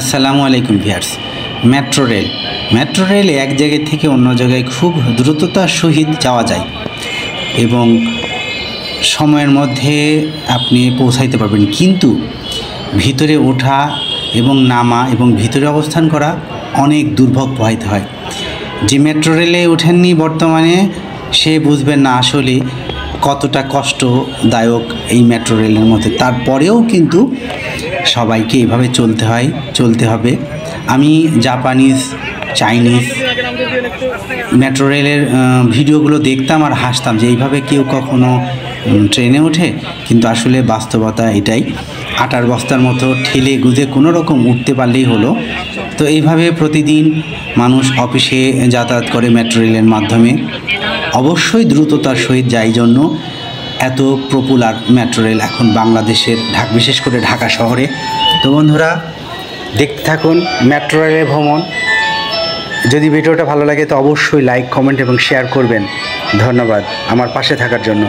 আসসালামু আলাইকুম viewers. Metro রেলে এক জায়গা থেকে অন্য জায়গায় খুব দ্রুততার সহিত যাওয়া যায় এবং সময়ের মধ্যে আপনি পৌঁছাইতে পারবেন, কিন্তু ভিতরে ওঠা এবং নামা এবং ভিতরে অবস্থান করা অনেক দুর্ভোগ পোহাইতে হয়। যে মেট্রো রেলে ওঠেননি বর্তমানে সে বুঝবেন না আসলে কতটা কষ্টদায়ক এই মেট্রো রেলের মধ্যে। তারপরেও কিন্তু সবাইকে এভাবে চলতে হবে। আমি জাপানিজ, চাইনিজ মেট্রো রেলের ভিডিওগুলো দেখতাম আর হাসতাম যে এইভাবে কেউ কখনো ট্রেনে ওঠে, কিন্তু আসলে বাস্তবতা এটাই। আটার বস্তার মতো ঠেলে গুঁজে কোনো রকম উঠতে পারলেই হলো। তো এইভাবে প্রতিদিন মানুষ অফিসে যাতায়াত করে মেট্রো রেলের মাধ্যমে। অবশ্যই দ্রুততার সহিত যায় জন্য এত পপুলার মেট্রো রেল এখন বাংলাদেশের বিশেষ করে ঢাকা শহরে। তো বন্ধুরা, দেখতে থাকুন মেট্রো রেলের ভ্রমণ। যদি ভিডিওটা ভালো লাগে তো অবশ্যই লাইক, কমেন্ট এবং শেয়ার করবেন। ধন্যবাদ আমার পাশে থাকার জন্য।